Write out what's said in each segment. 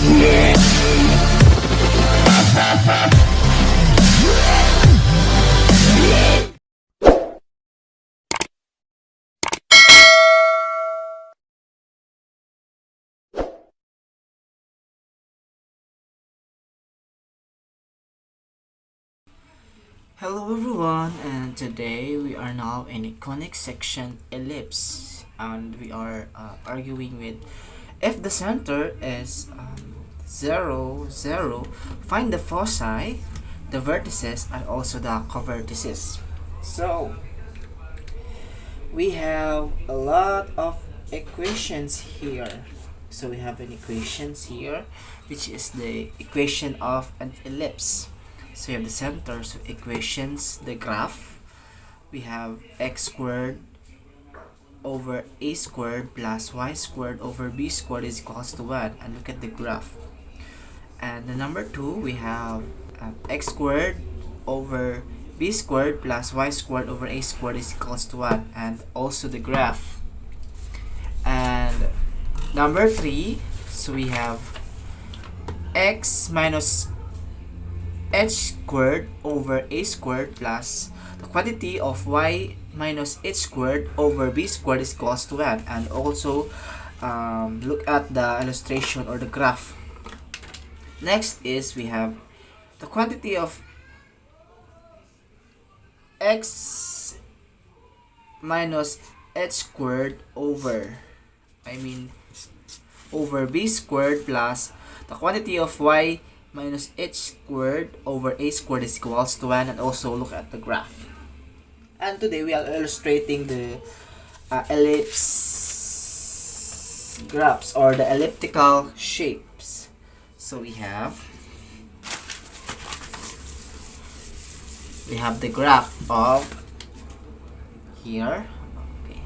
Hello everyone, and today we are now in a conic section ellipse, and we are arguing with if the center is 0, 0, find the foci, the vertices, and also the covertices. So we have a lot of equations here. So we have an equations here, which is the equation of an ellipse. So you have the center, so equations, the graph. We have x squared over a squared plus y squared over b squared is equals to 1. And look at the graph. And the number 2, we have x squared over b squared plus y squared over a squared is equals to 1. And also the graph. And number 3, so we have x minus h squared over a squared plus the quantity of y minus h squared over b squared is equals to 1. And also look at the illustration or the graph. Next is we have the quantity of x minus h squared over b squared plus the quantity of y minus h squared over a squared is equals to 1. And also look at the graph. And today we are illustrating the ellipse graphs or the elliptical shapes. So we have the graph of here. Okay.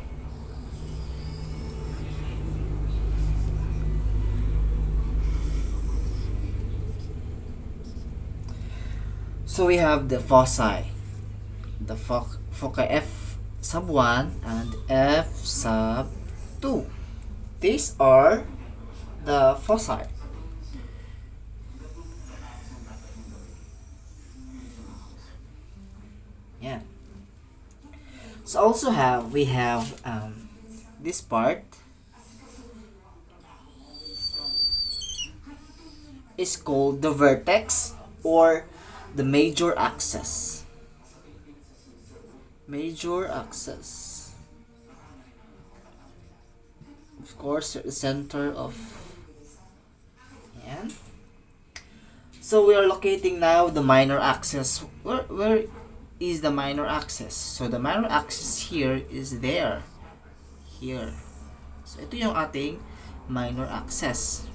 So we have the foci, the foci f sub 1 and f sub 2. These are the foci. Yeah. So also we have this part is called the vertex or the major axis. Major axis. Of course, the center of. Yeah. So we are locating now the minor axis. Where is the minor axis? So the minor axis here is there. Here. So ito yung ating minor axis.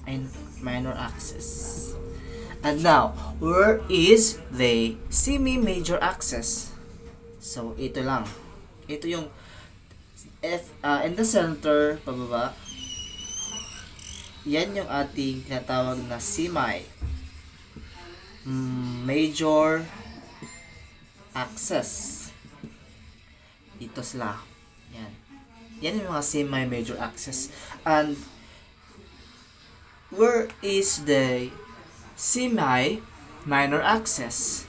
And minor axis. And now, where is the semi-major axis? So ito lang. Ito yung in the center, pababa. Yan yung ating tinatawag na semi-major axis. Ito sila. Yan. Yan yung mga semi-major axis. And where is the semi-minor axis?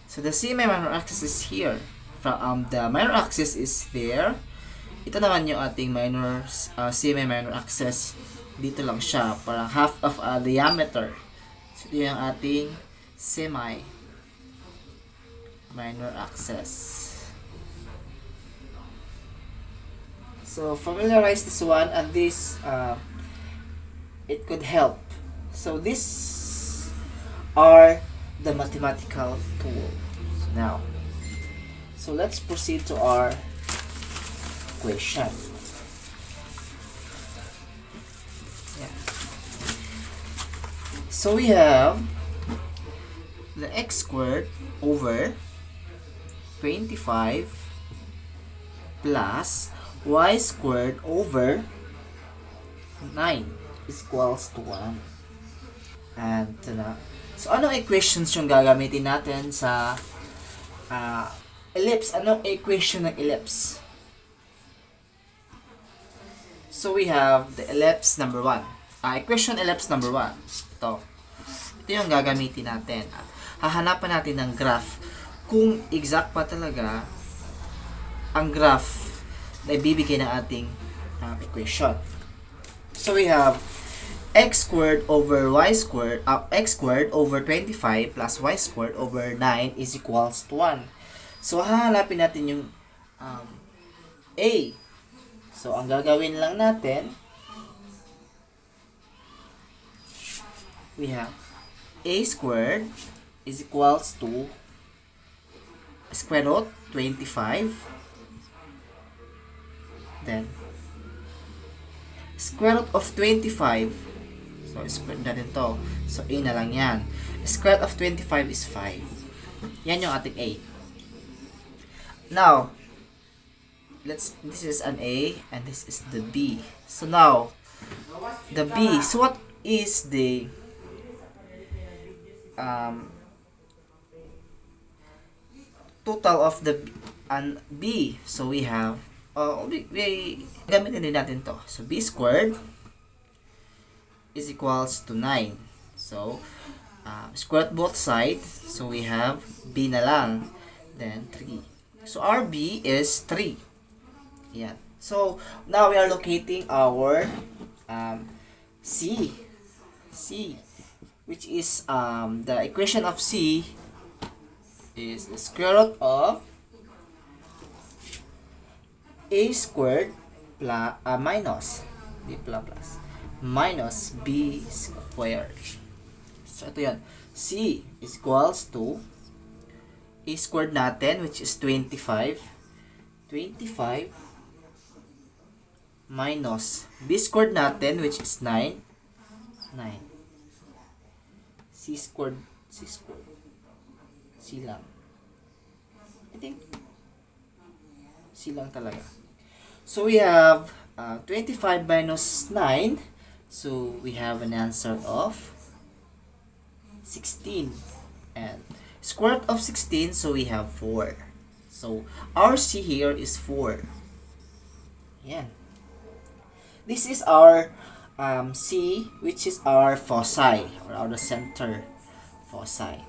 So the semi-minor axis is here. The minor axis is there. Ito naman yung ating semi-minor axis. Dito lang siya, parang half of a diameter. So ito yung ating semi-minor axis. So familiarize this one, and this it could help. So these are the mathematical tools. Now, so let's proceed to our equation. Yeah. So we have the x squared over 25 plus y squared over 9 is equals to 1. And so anong equations yung gagamitin natin sa ellipse? Anong equation ng ellipse? So we have the ellipse number 1. equation ellipse number 1. Ito. Ito yung gagamitin natin. Hahanapan natin ng graph kung exact pa talaga ang graph na ibibigay ng ating equation. So we have x squared over y squared, x squared over 25 plus y squared over 9 is equals to 1. So hahanapin natin yung a. So ang gagawin lang natin, we have a squared is equals to square root 25, then square root of 25, so square natin to, so a na lang yan. Square root of 25 is 5. Yan yung ating a. Now this is an a and this is the b. So now the b, so what is the total of the b? So we have gamitin din natin to. So b squared is equals to 9. So square both sides, so we have b na lang, then 3. So our b is 3. Yeah. So now we are locating our c, which is the equation of c is the square root of a squared plus minus b squared. So ito yan, c is equals to a squared natin, which is 25 minus b squared natin, which is 9 c squared c lang, I think c lang talaga. So we have 25 minus 9, so we have an answer of 16, and square root of 16, so we have 4. So our c here is 4. Yan. This is our c, which is our foci, or our center foci.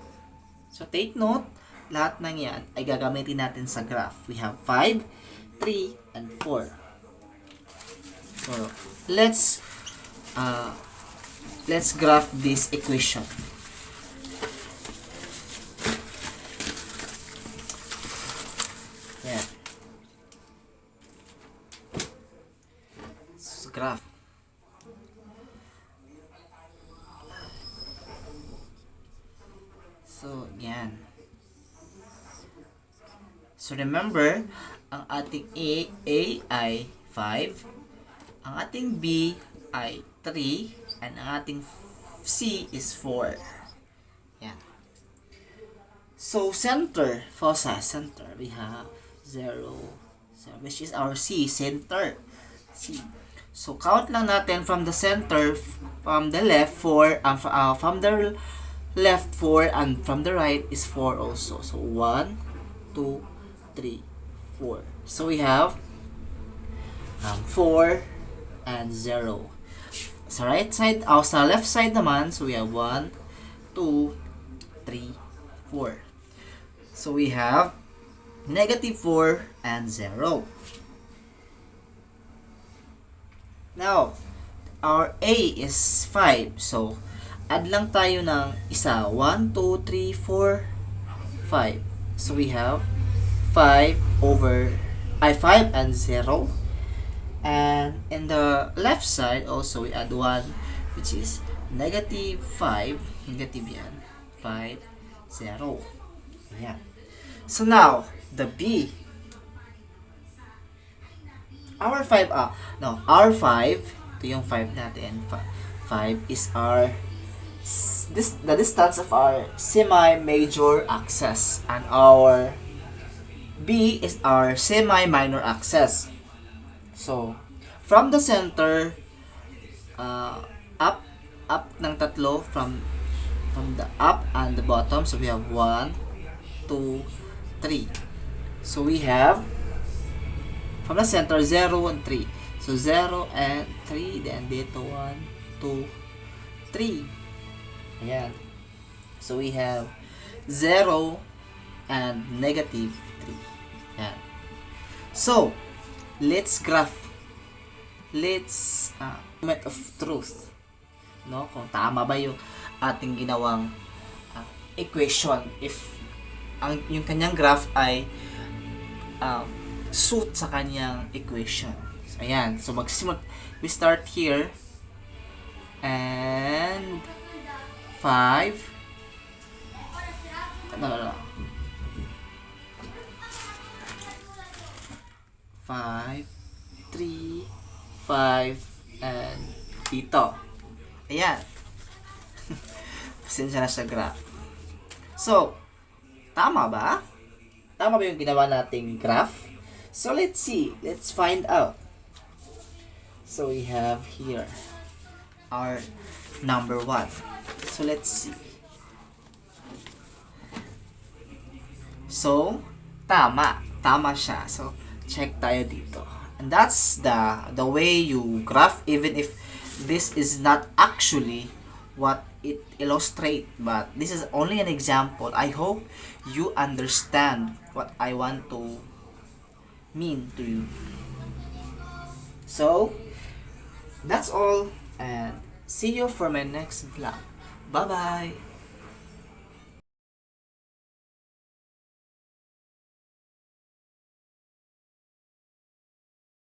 So take note, lahat ng yan ay gagamitin natin sa graph. We have 5, 3, and 4. So let's graph this equation. Yan. So graph. So, yan. So, remember, ang ating A ay 5, ang ating B ay 3, and ang ating C is 4. Yan. So, center, foci, center, we have 0, which is our C, center. C. So, count lang natin from the center, from the left, 4, from the left 4, and from the right is 4 also. So 1, 2, 3, 4. So we have 4 and 0. Sa right side, sa left side naman, so we have 1, 2, 3, 4. So we have negative 4 and 0. Now, our A is 5. So add lang tayo ng isa. 1, 2, 3, 4, 5. So we have 5 and 0. And in the left side also we add 1, which is negative 5. Negative yan. 5, 0. Ayan. So now, the B. Our 5, our 5, ito yung 5 natin. 5 is our the distance of our semi-major axis, and our B is our semi-minor axis. So from the center up ng tatlo, from the up and the bottom, so we have 1, 2, 3. So we have from the center 0 and 3. So 0 and 3, then dito 1, to 3. Ayan. So we have 0 and negative 3. Ayan. So, let's graph. Let's moment of truth. No? Kung tama ba yung ating ginawang equation if yung kanyang graph ay suit sa kanyang equation. So, ayan. So, we start here and 5 no. 5 3 5 and dito. Ayan. Pasensya na sa graph. So, tama ba? Tama ba yung ginawa nating graph? So, let's see. Let's find out. So, we have here our number 1. So, let's see. So, tama. Tama siya. So, check tayo dito. And that's the way you graph, even if this is not actually what it illustrates, but this is only an example. I hope you understand what I want to mean to you. So, that's all, and see you for my next vlog. Bye-bye!